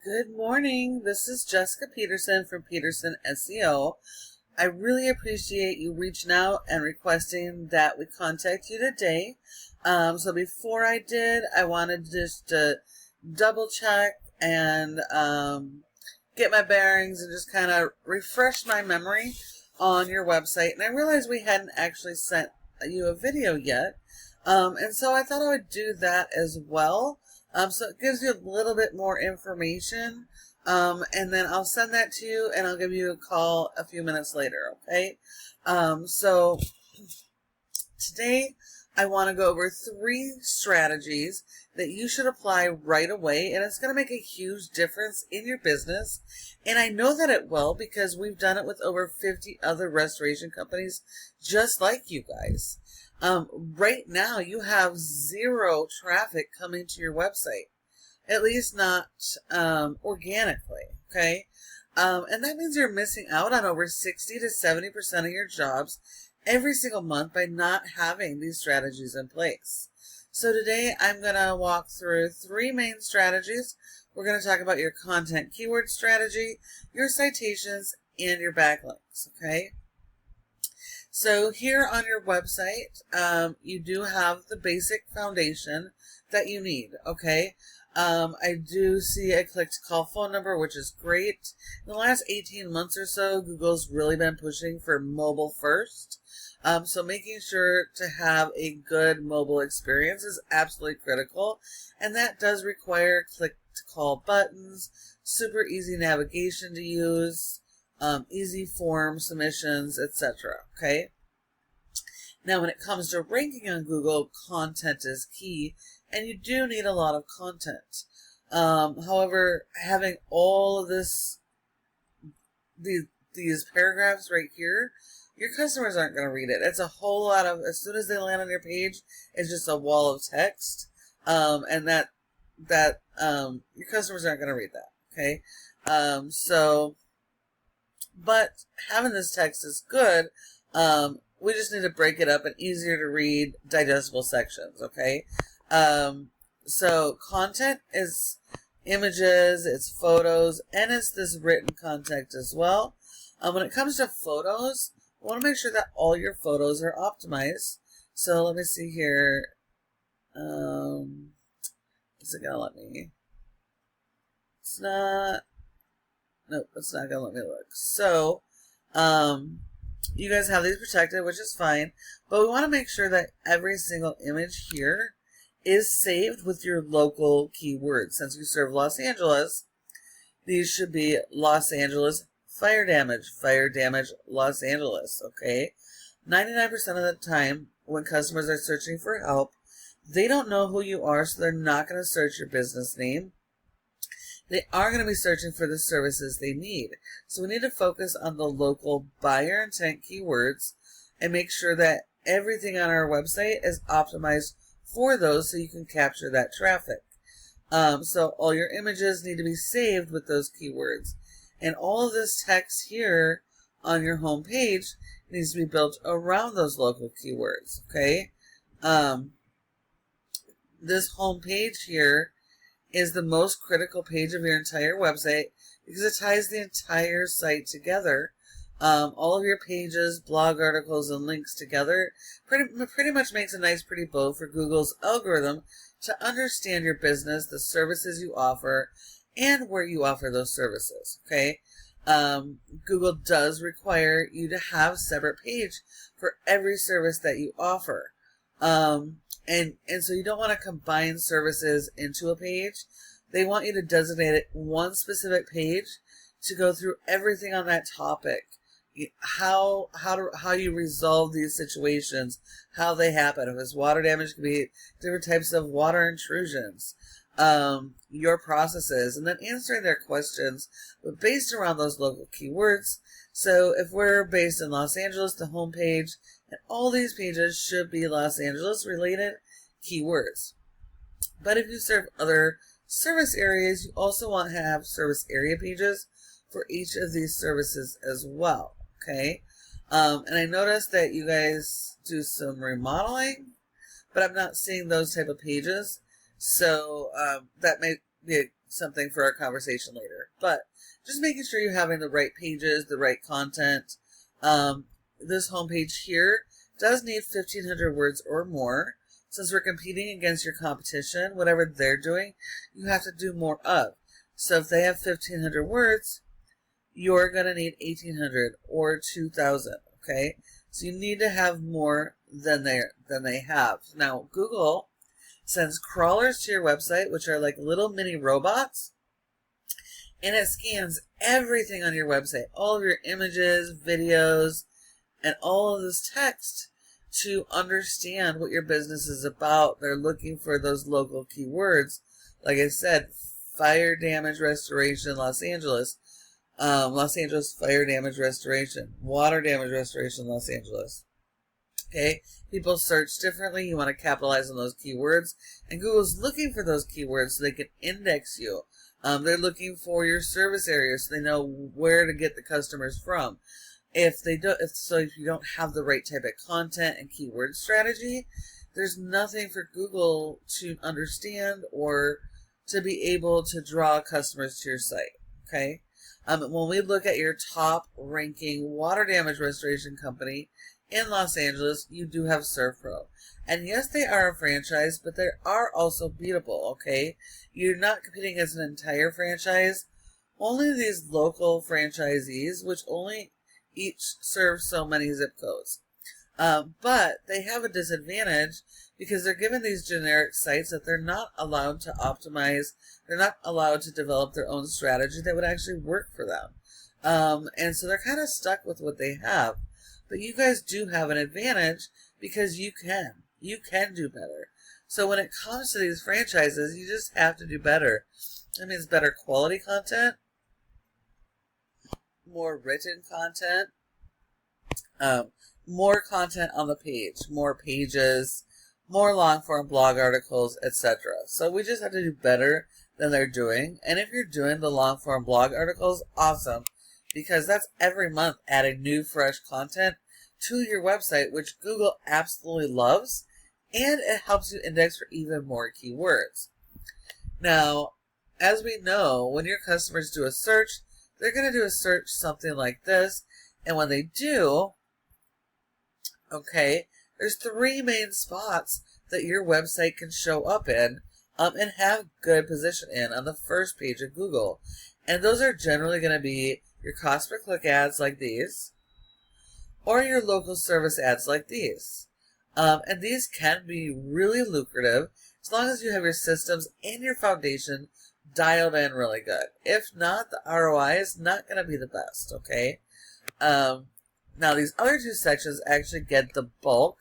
Good morning. This is Jessica Peterson from Peterson SEO. I really appreciate you reaching out and requesting that we contact you today. So before I did, I wanted just to double check and get my bearings and just kind of refresh my memory on your website. And I realized we hadn't actually sent you a video yet. And so I thought I would do that as well. So it gives you a little bit more information, and then I'll send that to you and I'll give you a call a few minutes later, okay? So today I want to go over 3 strategies that you should apply right away, and it's going to make a huge difference in your business. And I know that it will because we've done it with over 50 other restoration companies just like you guys. Right now you have 0 traffic coming to your website, at least not organically, okay? And that means you're missing out on over 60 to 70% of your jobs every single month by not having these strategies in place. So today I'm going to walk through 3 main strategies. We're going to talk about your content keyword strategy, your citations, and your backlinks, okay? So here on your website, you do have the basic foundation that you need, okay? I do see a click to call phone number, which is great. In the last 18 months or so, Google's really been pushing for mobile first. So making sure to have a good mobile experience is absolutely critical. And that does require click to call buttons, super easy navigation to use, easy form submissions, etc. Okay. Now, when it comes to ranking on Google, content is key, and you do need a lot of content. However, having all of these paragraphs right here, your customers aren't going to read it. It's a whole lot of, as soon as they land on your page, it's just a wall of text, and that your customers aren't going to read that. Okay. But having this text is good. We just need to break it up in easier to read, digestible sections, okay? So content is images, it's photos, and it's this written content as well. When it comes to photos, I want to make sure that all your photos are optimized. So let me see here. Is it going to let me? It's not. Nope, it's not going to let me look. So, you guys have these protected, which is fine, but we want to make sure that every single image here is saved with your local keywords. Since you serve Los Angeles, these should be Los Angeles fire damage, Los Angeles, okay? 99% of the time when customers are searching for help, they don't know who you are, so they're not going to search your business name. They are going to be searching for the services they need. So we need to focus on the local buyer intent keywords and make sure that everything on our website is optimized for those so you can capture that traffic. So all your images need to be saved with those keywords. And all of this text here on your home page needs to be built around those local keywords, okay? This home page here is the most critical page of your entire website because it ties the entire site together. All of your pages, blog articles, and links together pretty much makes a nice pretty bow for Google's algorithm to understand your business, the services you offer, and where you offer those services, okay? Google does require you to have a separate page for every service that you offer. And so you don't want to combine services into a page. They want you to designate it one specific page to go through everything on that topic. How you resolve these situations, how they happen. If it's water damage, it could be different types of water intrusions, your processes, and then answering their questions, but based around those local keywords. So if we're based in Los Angeles, the home page and all these pages should be Los Angeles related keywords. But if you serve other service areas, you also want to have service area pages for each of these services as well, okay? And I noticed that you guys do some remodeling, but I'm not seeing those type of pages. So that may be something for our conversation later. But just making sure you're having the right pages, the right content. This homepage here does need 1,500 words or more. Since we're competing against your competition, whatever they're doing, you have to do more of. So if they have 1,500 words, you're going to need 1,800 or 2,000, okay? So you need to have more than they have. Now, Google sends crawlers to your website, which are like little mini robots, and it scans everything on your website, all of your images, videos, and all of this text to understand what your business is about. They're looking for those local keywords. Like I said, fire damage restoration, Los Angeles fire damage restoration, water damage restoration, Los Angeles. Okay, people search differently. You want to capitalize on those keywords, and Google's looking for those keywords so they can index you. They're looking for your service area so they know where to get the customers from. If you don't have the right type of content and keyword strategy, there's nothing for Google to understand or to be able to draw customers to your site. Okay. When we look at your top ranking water damage restoration company in Los Angeles, you do have ServPro. And yes, they are a franchise, but they are also beatable, okay? You're not competing against an entire franchise. Only these local franchisees, which only each serve so many zip codes. But they have a disadvantage because they're given these generic sites that they're not allowed to optimize. They're not allowed to develop their own strategy that would actually work for them. And so they're kind of stuck with what they have. But you guys do have an advantage because you can do better. So when it comes to these franchises, you just have to do better. That means better quality content, more written content, more content on the page, more pages, more long-form blog articles, etc. So we just have to do better than they're doing. And if you're doing the long-form blog articles, awesome, because that's every month adding new, fresh content to your website, which Google absolutely loves, and it helps you index for even more keywords. Now, as we know, when your customers do a search, they're going to do a search something like this, and when they do, okay, there's 3 main spots that your website can show up in and have good position in on the first page of Google. And those are generally going to be your cost per click ads like these, or your local service ads like these. And these can be really lucrative as long as you have your systems and your foundation dialed in really good. If not, the ROI is not going to be the best, okay? Now, these other 2 sections actually get the bulk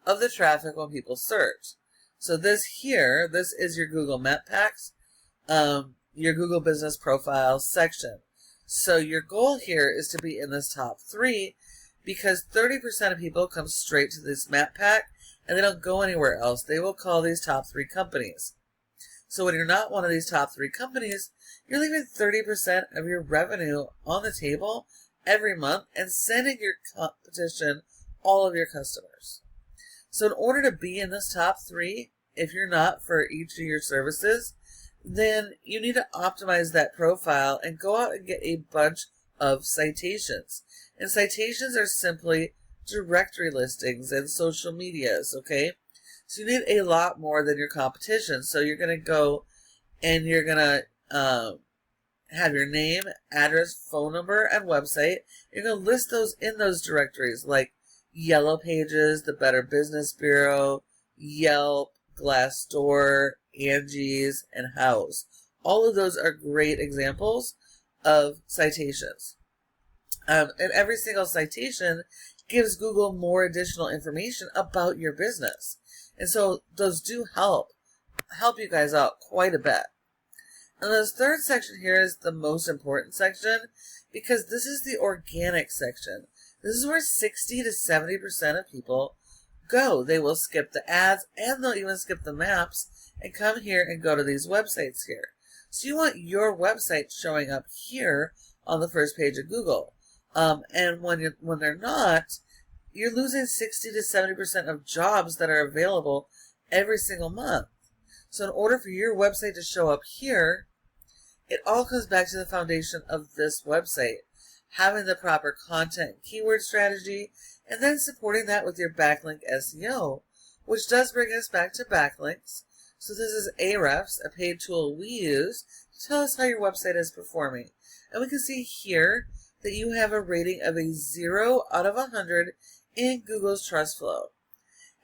of the traffic when people search. So this is your Google Map Packs, your Google Business Profile section. So your goal here is to be in this top 3 because 30% of people come straight to this map pack and they don't go anywhere else. They will call these top 3 companies. So when you're not one of these top 3 companies, you're leaving 30% of your revenue on the table every month and sending your competition all of your customers. So in order to be in this top 3, if you're not for each of your services, then you need to optimize that profile and go out and get a bunch of citations. And citations are simply directory listings and social medias, okay? So you need a lot more than your competition. So you're going to go and you're going to have your name, address, phone number, and website. You're going to list those in those directories like Yellow Pages, the Better Business Bureau, Yelp, Glassdoor, Angie's, and House. All of those are great examples of citations. And every single citation gives Google more additional information about your business. And so those do help you guys out quite a bit. And this third section here is the most important section because this is the organic section. This is where 60 to 70% of people go. They will skip the ads and they'll even skip the maps and come here and go to these websites here. So you want your website showing up here on the first page of Google. And when they're not, you're losing 60 to 70% of jobs that are available every single month. So in order for your website to show up here, it all comes back to the foundation of this website, having the proper content keyword strategy, and then supporting that with your backlink SEO, which does bring us back to backlinks. So this is Ahrefs, a paid tool we use to tell us how your website is performing. And we can see here that you have a rating of a 0 out of 100 in Google's Trust Flow.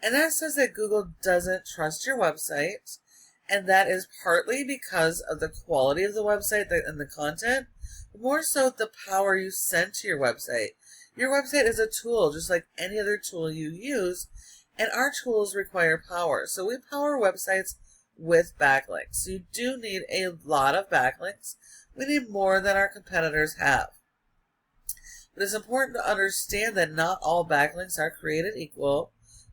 And that says that Google doesn't trust your website, and that is partly because of the quality of the website and the content, but more so the power you send to your website. Your website is a tool just like any other tool you use, and our tools require power. So we power websites with backlinks. So you do need a lot of backlinks. We need more than our competitors have. But it's important to understand that not all backlinks are created equal.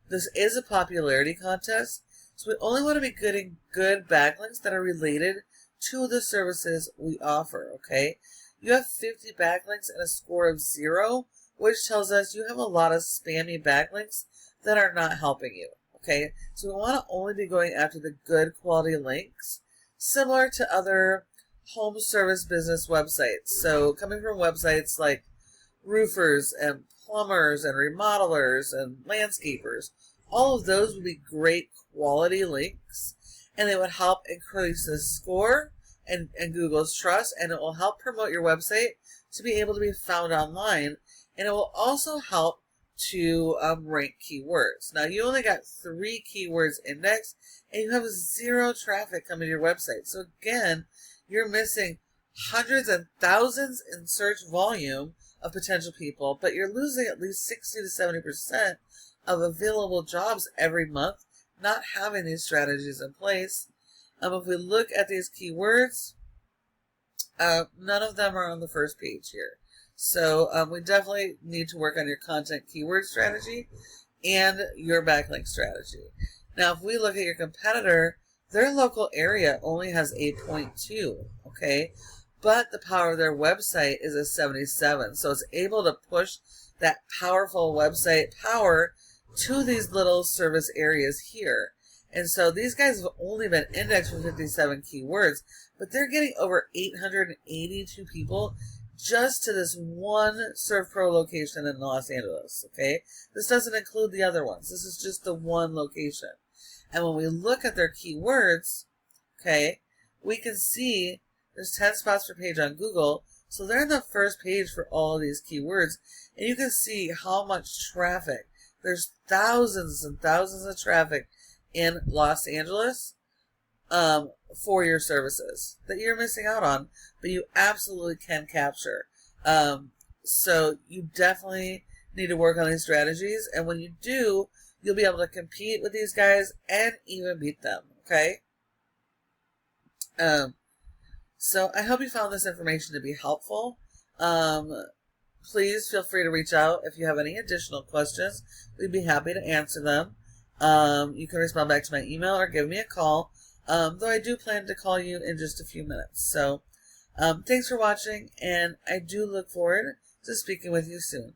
This is a popularity contest, so we only want to be getting good backlinks that are related to the services we offer, okay? You have 50 backlinks and a score of 0, which tells us you have a lot of spammy backlinks that are not helping you, okay? So we want to only be going after the good quality links, similar to other home service business websites. So coming from websites like roofers and plumbers and remodelers and landscapers, all of those would be great quality links, and it would help increase the score and Google's trust, and it will help promote your website to be able to be found online, and it will also help to rank keywords. Now you only got 3 keywords indexed, and you have 0 traffic coming to your website. So again, you're missing hundreds and thousands in search volume of potential people, but you're losing at least 60 to 70% of available jobs every month not having these strategies in place. If we look at these keywords, none of them are on the first page here. So we definitely need to work on your content keyword strategy and your backlink strategy. Now, if we look at your competitor, their local area only has 8.2, okay? But the power of their website is a 77. So it's able to push that powerful website power to these little service areas here. And so these guys have only been indexed for 57 keywords, but they're getting over 882 people just to this one ServPro location in Los Angeles, okay? This doesn't include the other ones. This is just the one location. And when we look at their keywords, okay, we can see there's 10 spots per page on Google, so they're in the first page for all of these keywords, and you can see how much traffic. There's thousands and thousands of traffic in Los Angeles for your services that you're missing out on, but you absolutely can capture. So you definitely need to work on these strategies, and when you do, you'll be able to compete with these guys and even beat them, okay? So I hope you found this information to be helpful. Please feel free to reach out if you have any additional questions. We'd be happy to answer them. You can respond back to my email or give me a call, though I do plan to call you in just a few minutes. So thanks for watching, and I do look forward to speaking with you soon.